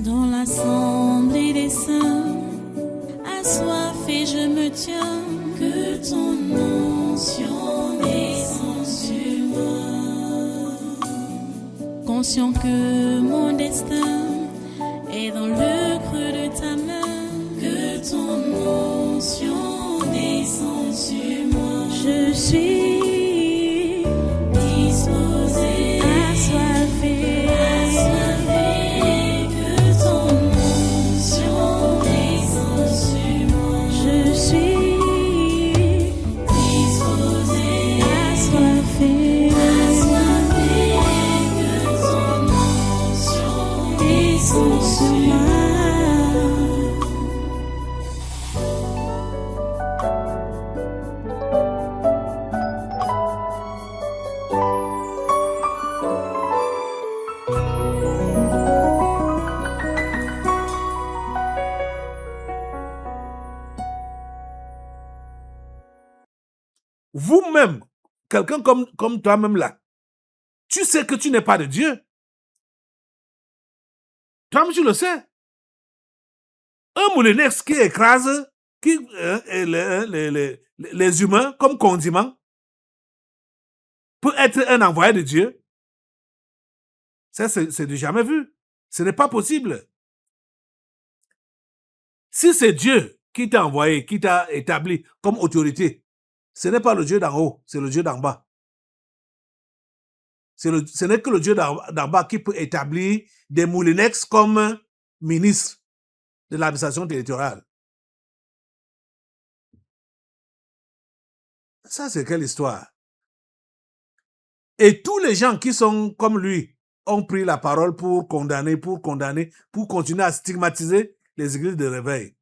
Dans l'assemblée des saints, assoiffé je me tiens, que ton onction descende sur moi. Conscient que mon destin est dans le creux de ta main, que ton onction descende sur moi. Je suis disposé, assoiffé, que ton onction descende sur moi. Je suis disposé, assoiffé, que ton onction descende sur moi. Vous-même, quelqu'un comme toi-même là, tu sais que tu n'es pas de Dieu. Toi-même, tu le sais. Un moulinex qui écrase les humains comme condiment peut être un envoyé de Dieu. Ça, c'est du jamais vu. Ce n'est pas possible. Si c'est Dieu qui t'a envoyé, qui t'a établi comme autorité, ce n'est pas le Dieu d'en haut, c'est le Dieu d'en bas. Ce n'est que le Dieu d'en bas qui peut établir des moulinex comme ministres de l'administration territoriale. Ça, c'est quelle histoire? Et tous les gens qui sont comme lui ont pris la parole pour condamner, pour continuer à stigmatiser les églises de réveil.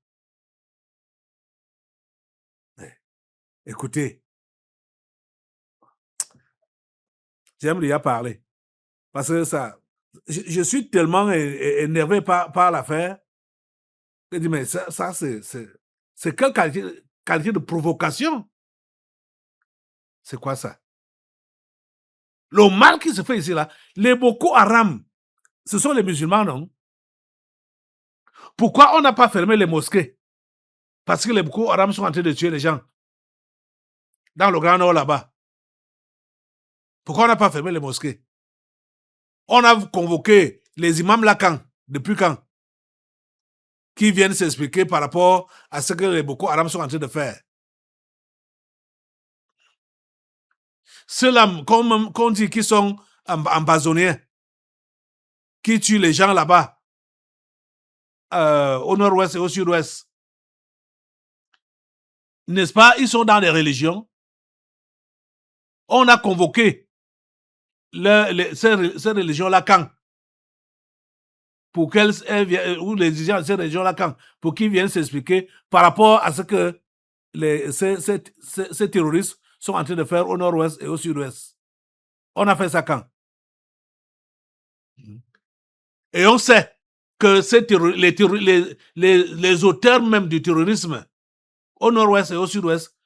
Écoutez, j'aime déjà parler. Parce que ça, je suis tellement énervé par l'affaire. Je dis, mais ça c'est quelle qualité de provocation? C'est quoi ça? Le mal qui se fait ici, là, les Boko Haram, ce sont les musulmans, non? Pourquoi on n'a pas fermé les mosquées? Parce que les Boko Haram sont en train de tuer les gens. Dans le Grand Nord, là-bas. Pourquoi on n'a pas fermé les mosquées? On a convoqué les imams Lacan, depuis quand? Qui viennent s'expliquer par rapport à ce que les Boko Haram sont en train de faire. Ceux-là, qu'on dit qui sont ambazoniens, qui tuent les gens là-bas, au nord-ouest et au sud-ouest. N'est-ce pas? Ils sont dans les religions. On a convoqué ces religions-là quand? Pour qu'elles ou les dirigeants de ces religions-là quand? Pour qu'ils viennent s'expliquer par rapport à ce que ces terroristes sont en train de faire au nord-ouest et au sud-ouest. On a fait ça quand? Et on sait que les auteurs même du terrorisme au nord-ouest et au sud-ouest,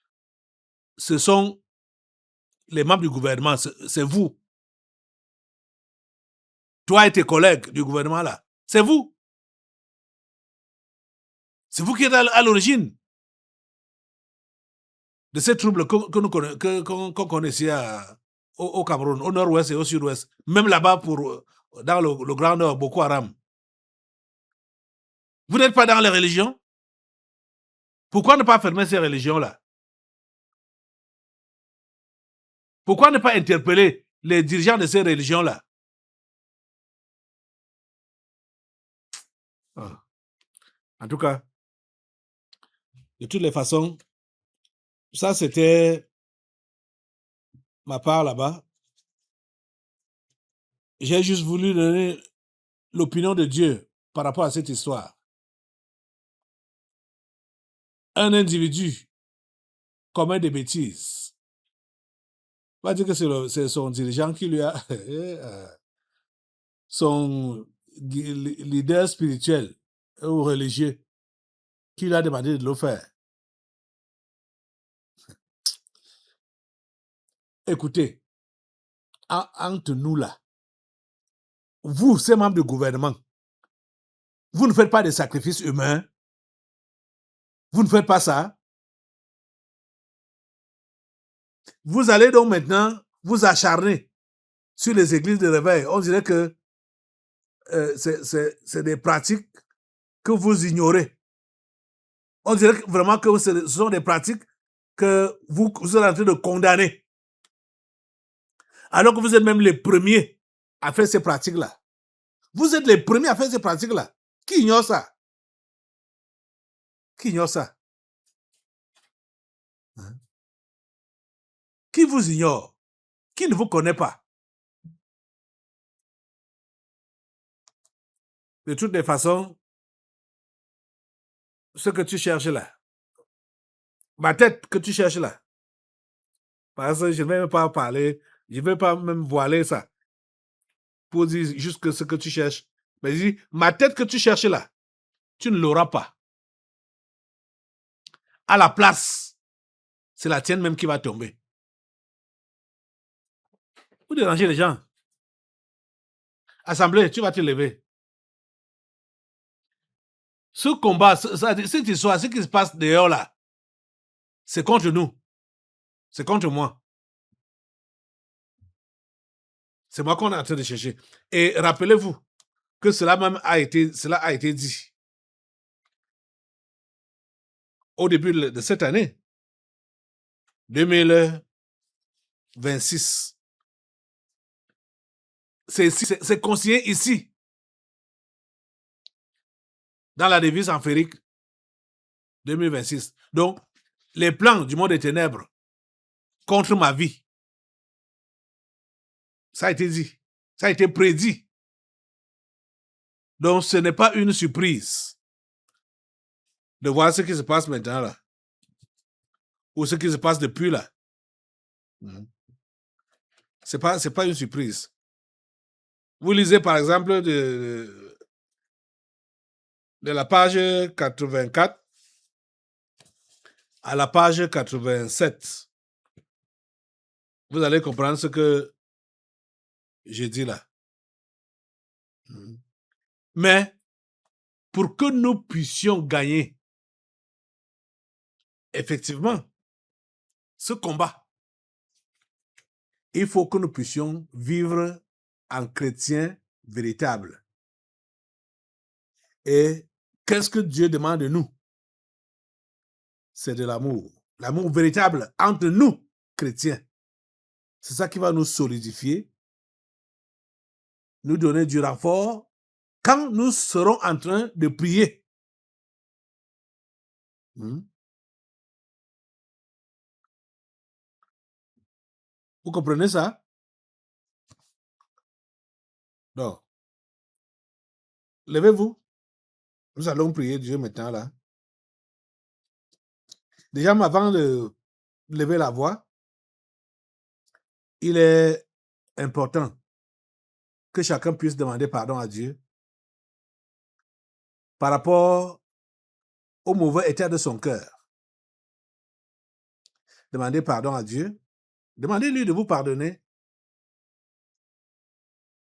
ce sont les membres du gouvernement, c'est vous. Toi et tes collègues du gouvernement là, c'est vous. C'est vous qui êtes à l'origine de ces troubles qu'on connaissait au Cameroun, au nord-ouest et au sud-ouest, même là-bas dans le Grand Nord, Boko Haram. Vous n'êtes pas dans les religions? Pourquoi ne pas fermer ces religions-là? Pourquoi ne pas interpeller les dirigeants de ces religions-là? En tout cas, de toutes les façons, ça c'était ma part là-bas. J'ai juste voulu donner l'opinion de Dieu par rapport à cette histoire. Un individu commet des bêtises. On va dire que c'est son dirigeant qui lui a son leader spirituel ou religieux qui lui a demandé de le faire. Écoutez, entre nous là, vous, ces membres du gouvernement, Vous ne faites pas de sacrifices humains. Vous ne faites pas ça. Vous allez donc maintenant vous acharner sur les églises de réveil. On dirait que c'est des pratiques que vous ignorez. On dirait vraiment que ce sont des pratiques que vous êtes en train de condamner. Alors que vous êtes même les premiers à faire ces pratiques-là. Vous êtes les premiers à faire ces pratiques-là. Qui ignore ça? Qui ignore ça? Hein? Qui vous ignore? Qui ne vous connaît pas? De toutes les façons, ce que tu cherches là, ma tête que tu cherches là, parce que je ne vais même pas parler, je ne vais pas même voiler ça pour dire juste que ce que tu cherches. Mais je dis, ma tête que tu cherches là, tu ne l'auras pas. À la place, c'est la tienne même qui va tomber. Vous dérangez les gens. Assemblée, tu vas te lever. Ce combat, cette histoire, ce qui se passe dehors là, c'est contre nous. C'est contre moi. C'est moi qu'on est en train de chercher. Et rappelez-vous que cela a été dit au début de cette année, 2026. C'est consigné ici, dans la devise amphérique 2026. Donc, les plans du monde des ténèbres contre ma vie, ça a été dit, ça a été prédit. Donc, ce n'est pas une surprise de voir ce qui se passe maintenant là, ou ce qui se passe depuis là. C'est pas une surprise. Vous lisez par exemple de la page 84 à la page 87. Vous allez comprendre ce que j'ai dit là. Mais pour que nous puissions gagner effectivement ce combat, il faut que nous puissions vivre en chrétiens véritables. Et qu'est-ce que Dieu demande de nous? C'est de l'amour. L'amour véritable entre nous, chrétiens. C'est ça qui va nous solidifier, nous donner du renfort quand nous serons en train de prier. Vous comprenez ça? Donc, levez-vous. Nous allons prier Dieu maintenant là. Déjà, avant de lever la voix, il est important que chacun puisse demander pardon à Dieu par rapport au mauvais état de son cœur. Demandez pardon à Dieu. Demandez-lui de vous pardonner.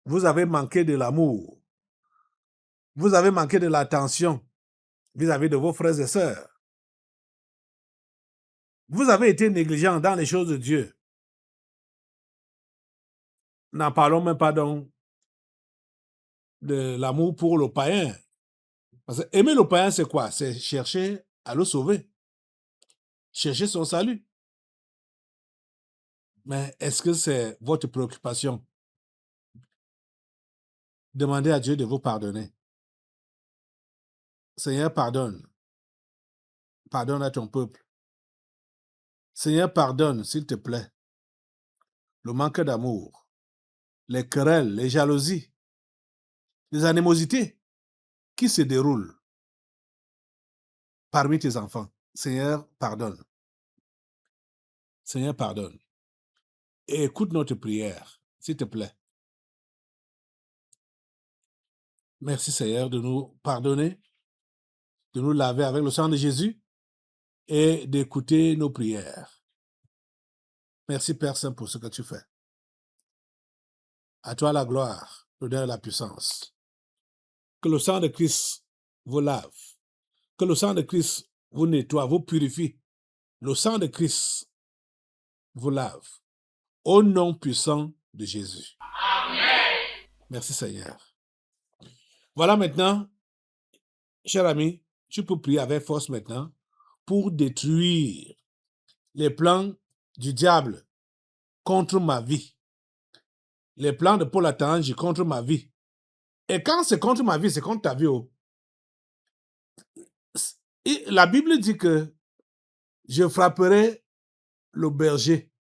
Vous avez manqué de l'amour. Vous avez manqué de l'attention vis-à-vis de vos frères et sœurs. Vous avez été négligent dans les choses de Dieu. N'en parlons même pas donc de l'amour pour le païen. Parce que aimer le païen, c'est quoi? C'est chercher à le sauver. Chercher son salut. Mais est-ce que c'est votre préoccupation? Demandez à Dieu de vous pardonner. Seigneur, pardonne. Pardonne à ton peuple. Seigneur, pardonne, s'il te plaît, le manque d'amour, les querelles, les jalousies, les animosités qui se déroulent parmi tes enfants. Seigneur, pardonne. Seigneur, pardonne. Et écoute notre prière, s'il te plaît. Merci, Seigneur, de nous pardonner, de nous laver avec le sang de Jésus et d'écouter nos prières. Merci, Père Saint, pour ce que tu fais. À toi la gloire, l'honneur et la puissance. Que le sang de Christ vous lave. Que le sang de Christ vous nettoie, vous purifie. Le sang de Christ vous lave. Au nom puissant de Jésus. Merci Seigneur. Voilà maintenant, cher ami, tu peux prier avec force maintenant pour détruire les plans du diable contre ma vie. Les plans de Paul Atanji contre ma vie. Et quand c'est contre ma vie, c'est contre ta vie. Oh. La Bible dit que je frapperai le berger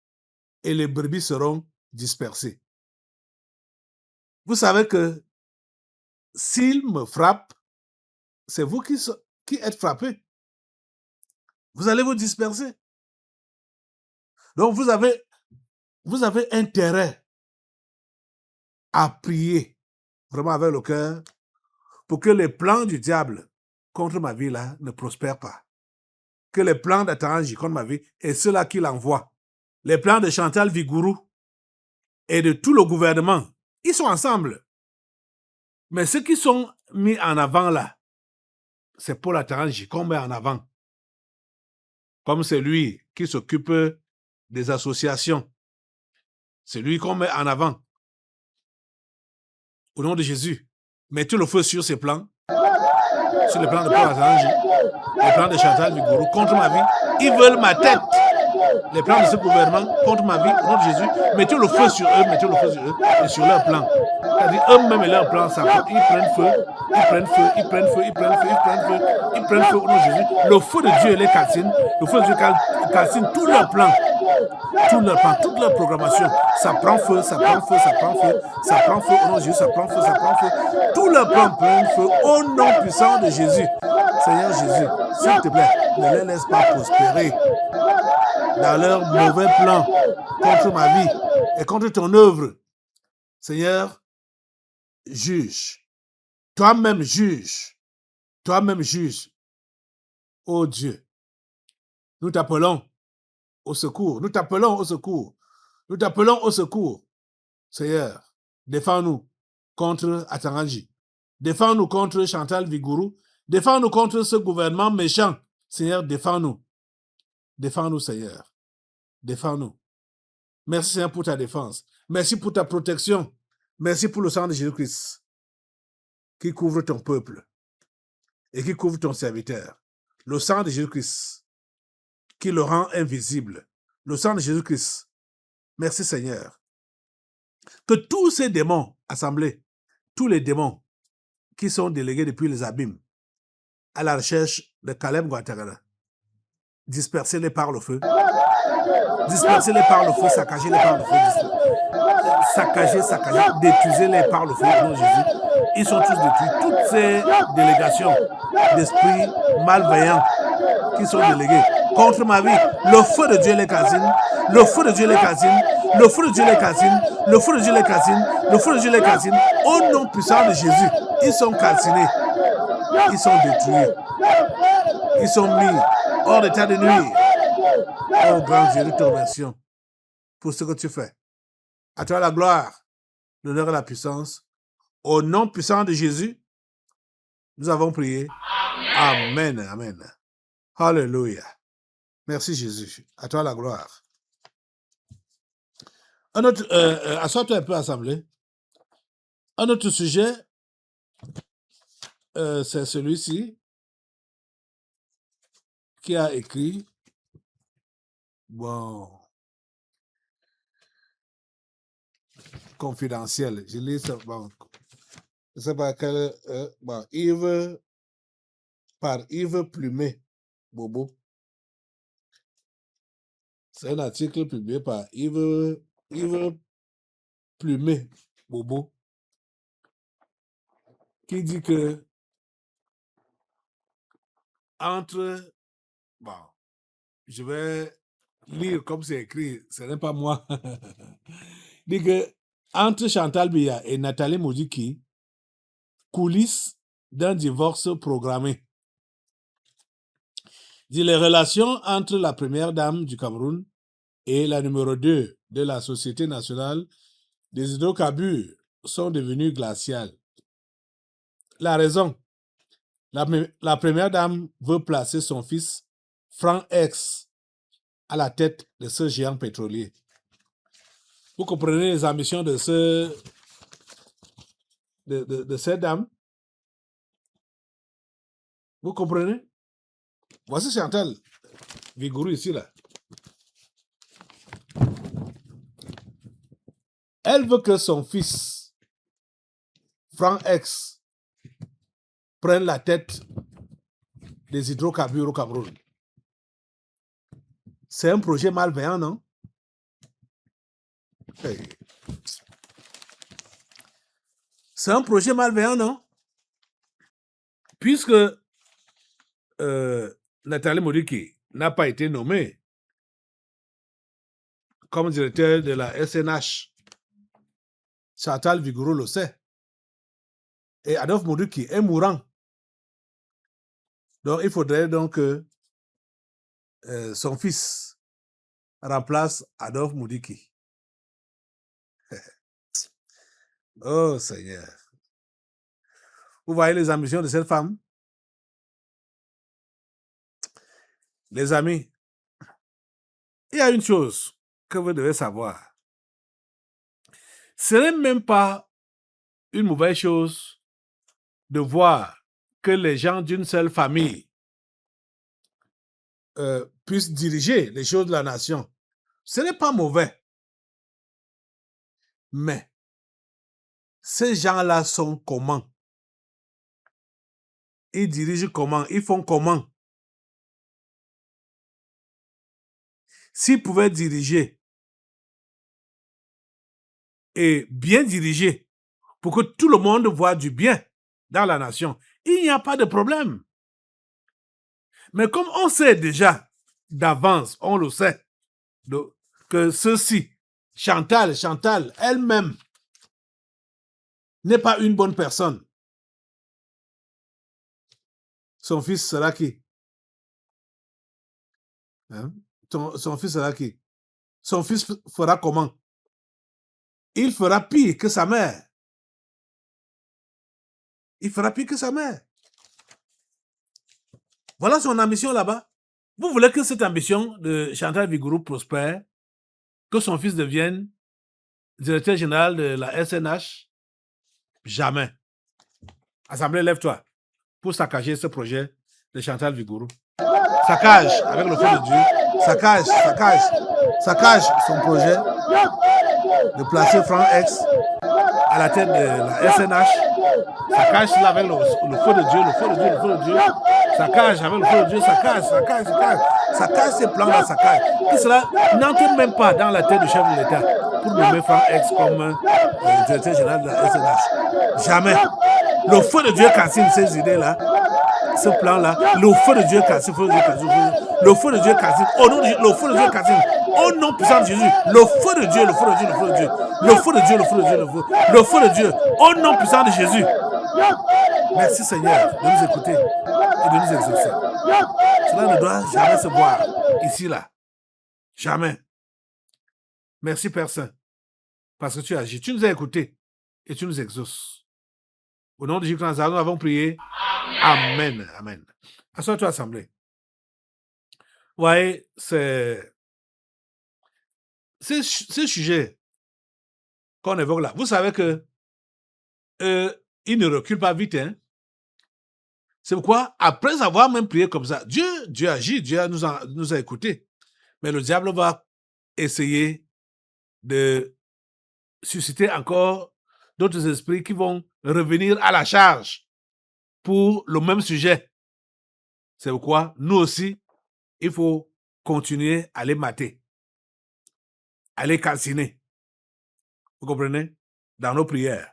et les brebis seront dispersées. Vous savez que s'il me frappe, c'est vous qui êtes frappés. Vous allez vous disperser. Donc vous avez intérêt à prier vraiment avec le cœur pour que les plans du diable contre ma vie là ne prospèrent pas. Que les plans d'Atanji contre ma vie et ceux-là qui l'envoient, les plans de Chantal Vigourou et de tout le gouvernement, ils sont ensemble. Mais ceux qui sont mis en avant là, c'est Paul Atanji qu'on met en avant. Comme c'est lui qui s'occupe des associations. C'est lui qu'on met en avant. Au nom de Jésus, mettez le feu sur ces plans, sur les plans de Paul Atanji, les plans de Chantal Vigourou contre ma vie. Ils veulent ma tête. Les plans de ce gouvernement contre ma vie, au nom de Jésus, mettez le feu sur eux, mettez le feu sur eux et sur leurs plans. C'est-à-dire eux-mêmes et leurs plans, ils prennent feu, ils prennent feu, ils prennent feu, ils prennent feu, ils prennent feu, ils prennent feu au nom de Jésus. Le feu de Dieu les calcine, le feu de Dieu calcine tous leurs plans, toute leur programmation. Ça prend feu, ça prend feu, ça prend feu, ça prend feu au nom de Jésus, ça prend feu, ça prend feu. Tous leurs plans prennent feu au nom puissant de Jésus. Seigneur Jésus, s'il te plaît, ne les laisse pas prospérer dans leurs mauvais plans contre ma vie et contre ton œuvre. Seigneur, juge. Toi-même juge. Toi-même juge. Oh Dieu, nous t'appelons au secours. Nous t'appelons au secours. Nous t'appelons au secours. Seigneur, défends-nous contre Atanji. Défends-nous contre Chantal Vigourou. Défends-nous contre ce gouvernement méchant. Seigneur, défends-nous. Défends-nous, Seigneur. Défends-nous. Merci, Seigneur, pour ta défense. Merci pour ta protection. Merci pour le sang de Jésus-Christ qui couvre ton peuple et qui couvre ton serviteur. Le sang de Jésus-Christ qui le rend invisible. Le sang de Jésus-Christ. Merci, Seigneur. Que tous ces démons assemblés, tous les démons qui sont délégués depuis les abîmes à la recherche de Caleb Guattagana, dispersez-les par le feu. Dispersez-les par le feu, saccagez-les par le feu. Saccagez, détruisez-les par le feu au nom de Jésus. Ils sont tous détruits. Toutes ces délégations d'esprits malveillants qui sont délégués contre ma vie, le feu de Dieu les calcine. Le feu de Dieu les calcine. Le feu de Dieu les calcine. Le feu de Dieu les calcine. Le feu de Dieu les calcine. Au nom puissant de Jésus, ils sont calcinés. Ils sont détruits. Ils sont mis hors d'état de nuire. Oh grand Dieu, nous te remercions pour ce que tu fais. À toi la gloire, l'honneur et la puissance. Au nom puissant de Jésus, nous avons prié. Amen. Amen. Alléluia. Merci Jésus. À toi la gloire. Un autre, assois-toi un peu assemblée. Un autre sujet, c'est celui-ci qui a écrit. Bon. Confidentiel. Je lis ça. Bon. Je ne sais pas quel. Bon. Par Yves Plumet, Bobo. C'est un article publié par Yves Plumet, Bobo, qui dit que entre. Bon. Je vais lire comme c'est écrit. Ce n'est pas moi. Il dit que entre Chantal Biya et Nathalie Modiki, coulisses d'un divorce programmé. Dit les relations entre la première dame du Cameroun et la numéro 2 de la Société nationale des hydrocarbures sont devenues glaciales. La raison, La première dame veut placer son fils, Frank X, à la tête de ce géant pétrolier. Vous comprenez les ambitions de cette dame? Vous comprenez? Voici Chantal Vigourou ici, là. Elle veut que son fils, Frank X, prenne la tête des hydrocarbures au Cameroun. C'est un projet malveillant, non? Hey. C'est un projet malveillant, non? Puisque Nathalie Modiki n'a pas été nommée comme directeur de la SNH, Chantal Vigourou le sait. Et Adolphe Modiki est mourant. Donc, il faudrait donc que son fils remplace Adolphe Modiki. Oh Seigneur. Vous voyez les ambitions de cette femme? Les amis, il y a une chose que vous devez savoir. Ce n'est même pas une mauvaise chose de voir que les gens d'une seule famille puissent diriger les choses de la nation. Ce n'est pas mauvais. Mais ces gens-là sont comment? Ils dirigent comment? Ils font comment? S'ils pouvaient diriger et bien diriger pour que tout le monde voit du bien dans la nation, il n'y a pas de problème. Mais comme on sait déjà d'avance, on le sait, que ceci, Chantal elle-même, n'est pas une bonne personne. Son fils sera qui? Hein? Son fils sera qui? Son fils fera comment? Il fera pire que sa mère. Il fera pire que sa mère. Voilà son ambition là-bas. Vous voulez que cette ambition de Chantal Vigourou prospère, que son fils devienne directeur général de la SNH? Jamais. Assemblée, lève-toi pour saccager ce projet de Chantal Vigourou. Saccage avec le feu de Dieu. Saccage son projet de placer Frank X à la tête de la SNH. Saccage cela avec le feu de Dieu. Saccage avec le feu de Dieu. Saccage ces plans-là, saccage. Que cela n'entre même pas dans la tête du chef de l'État pour nommer Frank X comme directeur général de la SNH. Jamais. Le feu de Dieu cassine ces idées-là. Ce plan-là, le feu de Dieu cassine, le feu de Dieu cassine, au nom de Dieu, le feu de Dieu cassine, au nom puissant de Jésus, le feu de Dieu, le feu de Dieu, le feu de Dieu, le feu de Dieu, le feu de Dieu, le feu de Dieu, au nom puissant de Jésus. Merci Seigneur de nous écouter et de nous exaucer. Cela ne doit jamais se voir ici, là. Jamais. Merci Père Saint, parce que tu agis. Tu nous as écoutés et tu nous exauces. Au nom de Jésus Christ, nous avons prié. Amen. Amen. Assois-toi, assemblée. Vous voyez, ce sujet qu'on évoque là, vous savez que il ne recule pas vite. Hein? C'est pourquoi, après avoir même prié comme ça, Dieu agit, Dieu nous a écoutés. Mais le diable va essayer de susciter encore d'autres esprits qui vont revenir à la charge pour le même sujet. C'est pourquoi, nous aussi, il faut continuer à les mater, à les calciner. Vous comprenez? Dans nos prières.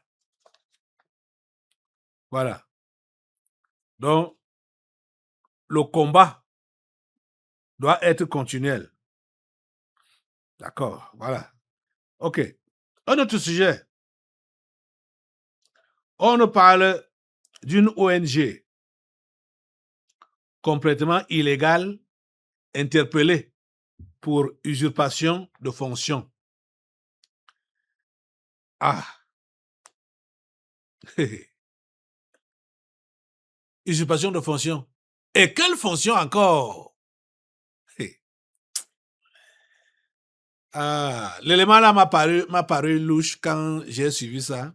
Voilà. Donc, le combat doit être continuel. D'accord, voilà. OK. Un autre sujet. On nous parle d'une ONG complètement illégale, interpellée pour usurpation de fonction. Ah. usurpation de fonction. Et quelle fonction encore? Hey. L'élément là m'a paru louche quand j'ai suivi ça.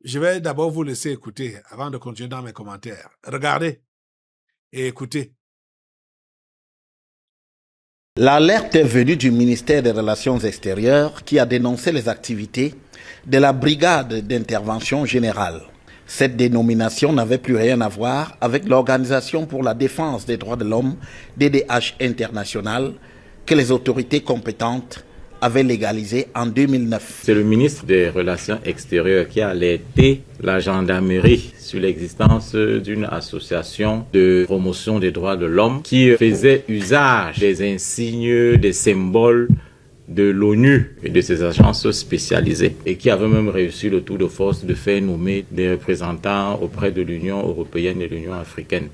Je vais d'abord vous laisser écouter avant de continuer dans mes commentaires. Regardez et écoutez. L'alerte est venue du ministère des Relations extérieures qui a dénoncé les activités de la Brigade d'intervention générale. Cette dénomination n'avait plus rien à voir avec l'Organisation pour la défense des droits de l'homme, DDH International, que les autorités compétentes avaient légalisé en 2009. C'est le ministre des Relations extérieures qui a alerté la gendarmerie sur l'existence d'une association de promotion des droits de l'homme qui faisait usage des insignes, des symboles de l'ONU et de ses agences spécialisées et qui avait même réussi le tour de force de faire nommer des représentants auprès de l'Union européenne et de l'Union africaine.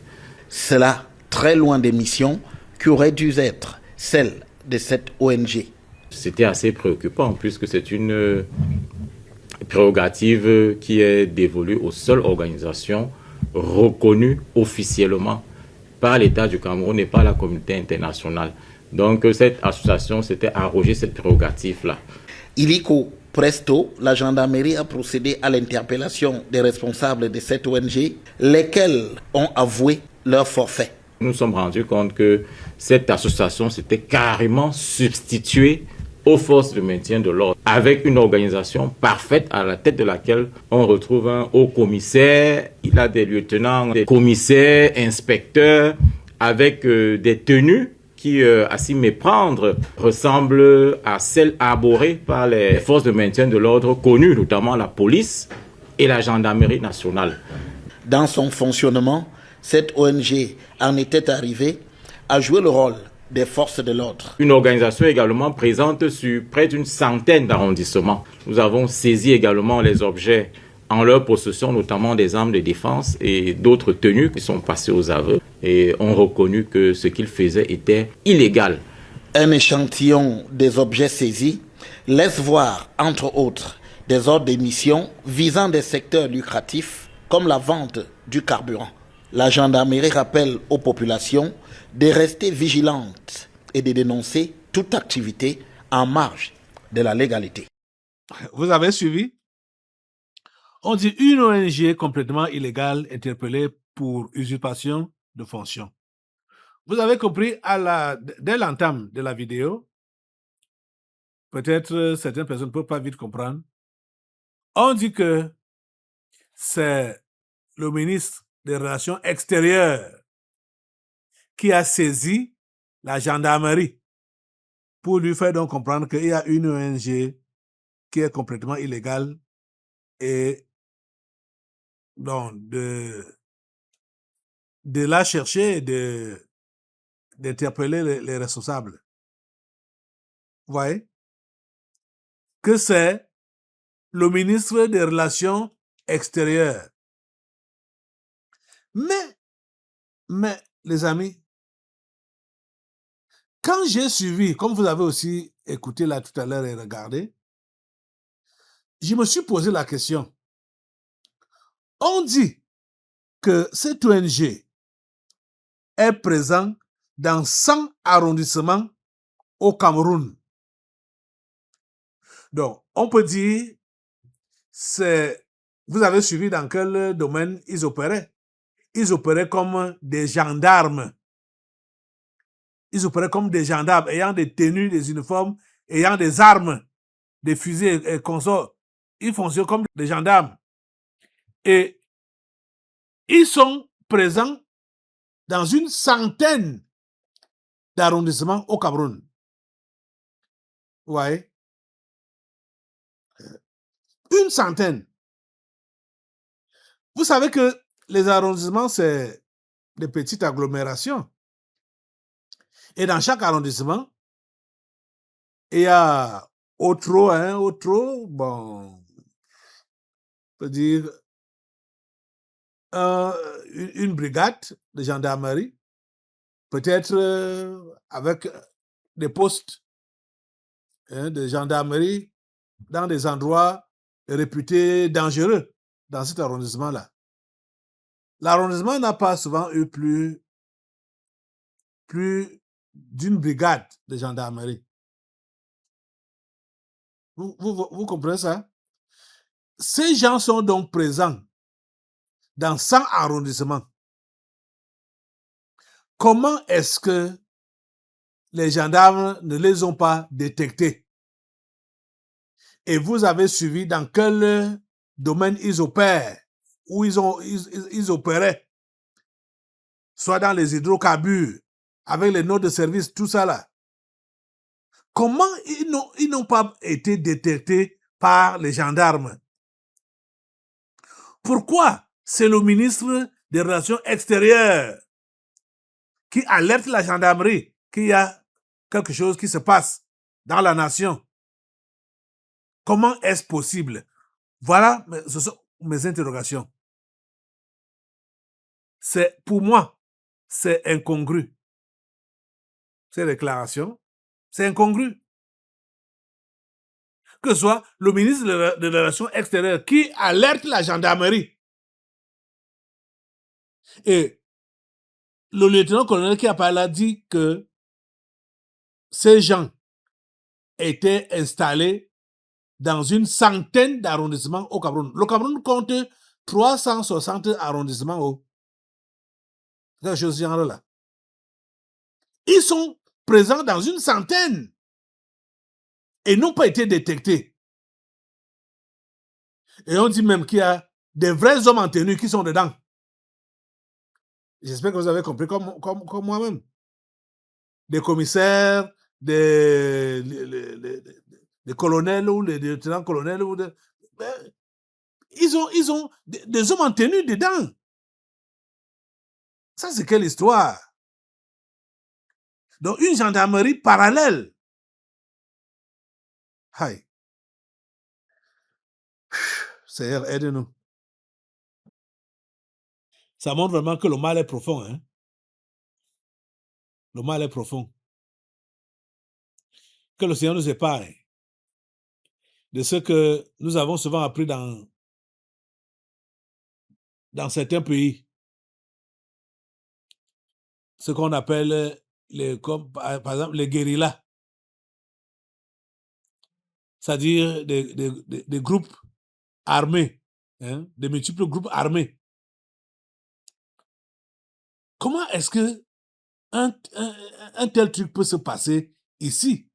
Cela très loin des missions qui auraient dû être celles de cette ONG. C'était assez préoccupant puisque c'est une prérogative qui est dévolue aux seules organisations reconnues officiellement par l'État du Cameroun et par la communauté internationale. Donc cette association s'était arrogée cette prérogative-là. Illico presto, la gendarmerie a procédé à l'interpellation des responsables de cette ONG, lesquels ont avoué leur forfait. Nous nous sommes rendus compte que cette association s'était carrément substituée aux forces de maintien de l'ordre, avec une organisation parfaite à la tête de laquelle on retrouve un haut commissaire, il a des lieutenants, des commissaires, inspecteurs, avec des tenues qui, à s'y méprendre, ressemblent à celles arborées par les forces de maintien de l'ordre connues, notamment la police et la gendarmerie nationale. Dans son fonctionnement, cette ONG en était arrivée à jouer le rôle des forces de l'ordre. Une organisation également présente sur près d'une centaine d'arrondissements. Nous avons saisi également les objets en leur possession, notamment des armes de défense et d'autres tenues qui sont passées aux aveux et ont reconnu que ce qu'ils faisaient était illégal. Un échantillon des objets saisis laisse voir, entre autres, des ordres d'émission visant des secteurs lucratifs comme la vente du carburant. La gendarmerie rappelle aux populations de rester vigilantes et de dénoncer toute activité en marge de la légalité. Vous avez suivi? On dit une ONG complètement illégale interpellée pour usurpation de fonction. Vous avez compris dès l'entame de la vidéo, peut-être certaines personnes ne peuvent pas vite comprendre. On dit que c'est le ministre des Relations extérieures qui a saisi la gendarmerie pour lui faire donc comprendre qu'il y a une ONG qui est complètement illégale et donc de la chercher et d'interpeller les responsables. Vous voyez? Que c'est le ministre des Relations extérieures. Mais, les amis, quand j'ai suivi, comme vous avez aussi écouté là tout à l'heure et regardé, je me suis posé la question. On dit que cette ONG est présente dans 100 arrondissements au Cameroun. Donc, on peut dire, vous avez suivi dans quel domaine ils opéraient. Ils opéraient comme des gendarmes. Ils opéraient comme des gendarmes, ayant des tenues, des uniformes, ayant des armes, des fusils et consorts. Ils fonctionnent comme des gendarmes. Et ils sont présents dans une centaine d'arrondissements au Cameroun. Vous voyez? Une centaine. Vous savez que les arrondissements, c'est des petites agglomérations. Et dans chaque arrondissement, il y a bon, on peut dire une brigade de gendarmerie, peut-être avec des postes de gendarmerie dans des endroits réputés dangereux dans cet arrondissement-là. l'arrondissement n'a pas souvent eu plus d'une brigade de gendarmerie. Vous comprenez ça? Ces gens sont donc présents dans 100 arrondissements. Comment est-ce que les gendarmes ne les ont pas détectés? Et vous avez suivi dans quel domaine ils opèrent, où ils opéraient, soit dans les hydrocarbures, avec les notes de service, tout ça là. Comment ils n'ont pas été détectés par les gendarmes? Pourquoi c'est le ministre des Relations extérieures qui alerte la gendarmerie qu'il y a quelque chose qui se passe dans la nation? Comment est-ce possible? Voilà, ce sont mes interrogations. Pour moi, c'est incongru. Ces déclarations, c'est incongru. Que ce soit le ministre des Relations extérieures qui alerte la gendarmerie et le lieutenant-colonel qui a parlé a dit que ces gens étaient installés dans une centaine d'arrondissements au Cameroun. Le Cameroun compte 360 arrondissements. Quelque chose de ce genre-là. Ils sont présents dans une centaine et n'ont pas été détectés. Et on dit même qu'il y a des vrais hommes en tenue qui sont dedans. J'espère que vous avez compris comme moi-même. Des commissaires, des colonels ou des lieutenants-colonels. Ils ont des hommes en tenue dedans. Ça, c'est quelle histoire? Donc, une gendarmerie parallèle. Aïe. Seigneur, aide-nous. Ça montre vraiment que le mal est profond. Hein? Le mal est profond. Que le Seigneur nous épargne de ce que nous avons souvent appris dans certains pays. Ce qu'on appelle, par exemple, les guérillas. C'est-à-dire des groupes armés, hein, de multiples groupes armés. Comment est-ce que un tel truc peut se passer ici?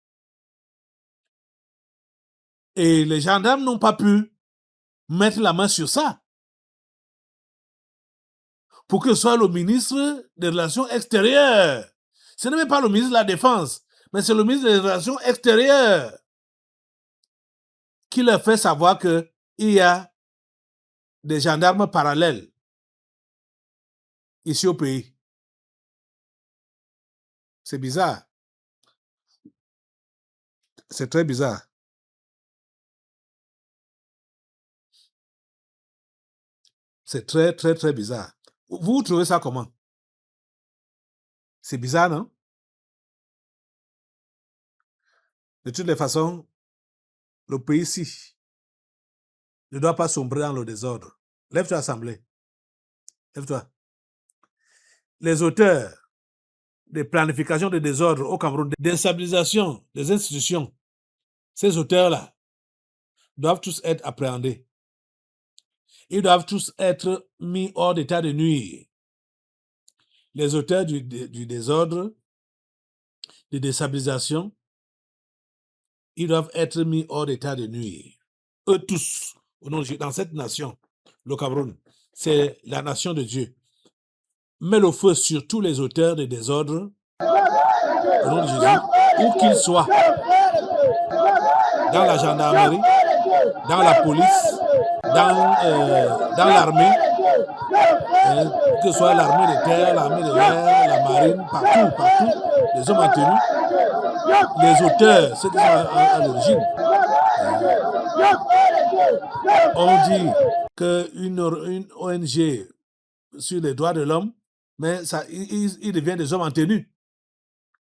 Et les gendarmes n'ont pas pu mettre la main sur ça. Pour que ce soit le ministre des Relations extérieures. Ce n'est même pas le ministre de la Défense, mais c'est le ministre des Relations extérieures qui leur fait savoir qu'il y a des gendarmes parallèles ici au pays. C'est bizarre. C'est très bizarre. C'est très, très, très bizarre. Vous trouvez ça comment? C'est bizarre, non? De toutes les façons, le pays-ci ne doit pas sombrer dans le désordre. Lève-toi, Assemblée. Lève-toi. Les auteurs des planifications de désordre au Cameroun, d'instabilisation des institutions, ces auteurs-là doivent tous être appréhendés. Ils doivent tous être mis hors d'état de nuire. Les auteurs du désordre, de déstabilisation, ils doivent être mis hors d'état de nuire. Eux tous, dans cette nation, le Cameroun, c'est la nation de Dieu. Mets le feu sur tous les auteurs de désordre, au nom de Jésus, où qu'ils soient, dans la gendarmerie, dans la police, dans l'armée, que ce soit l'armée de terre, l'armée de l'air, la marine, partout, les hommes en tenue, les auteurs, ceux qui sont à l'origine. On dit qu'une ONG sur les droits de l'homme, mais ça, ils deviennent des hommes en tenue,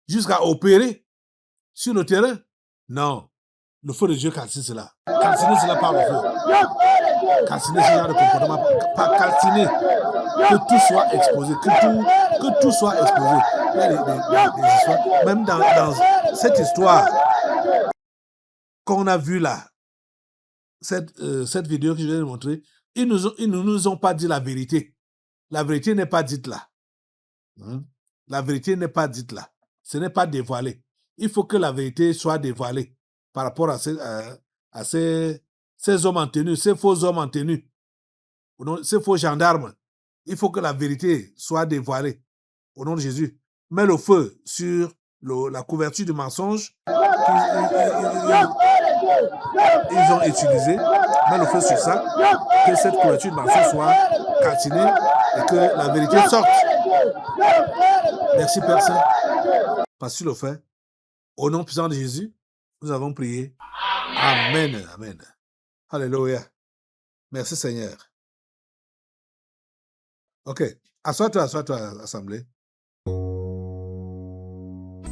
jusqu'à opérer sur le terrain. Non, le feu de Dieu calcine cela. Calciner cela par le feu. Calciner ce genre de comportement, pas calciner que tout soit exposé, que tout soit exposé. Il y a des histoires, même dans cette histoire qu'on a vue là, cette vidéo que je viens de montrer, ils ne nous ont pas dit la vérité. La vérité n'est pas dite là. La vérité n'est pas dite là. Ce n'est pas dévoilé. Il faut que la vérité soit dévoilée par rapport à ces hommes en tenue, ces faux hommes en tenue, ces faux gendarmes. Il faut que la vérité soit dévoilée au nom de Jésus. Mets le feu sur la couverture du mensonge ils ont utilisé. Mets le feu sur ça. Que cette couverture de mensonge soit calcinée et que la vérité sorte. Merci Père Saint. Parce que tu le fais. Au nom puissant de Jésus, nous avons prié. Amen. Amen. Alléluia. Merci Seigneur. Ok. Assois-toi, assemblée.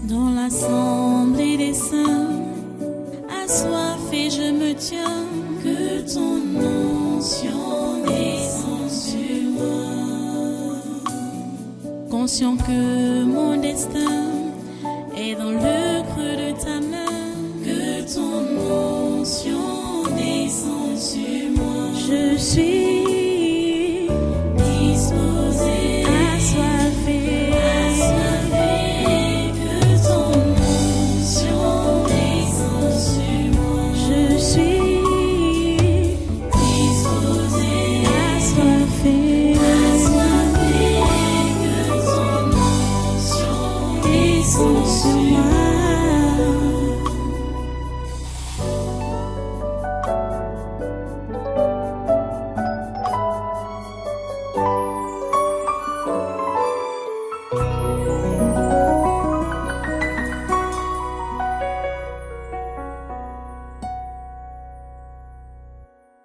Dans l'assemblée des saints, assoiffé je me tiens, que ton onction descende sur moi. Conscient que mon destin est dans le creux de ta main, que ton onction descende sur moi. Je suis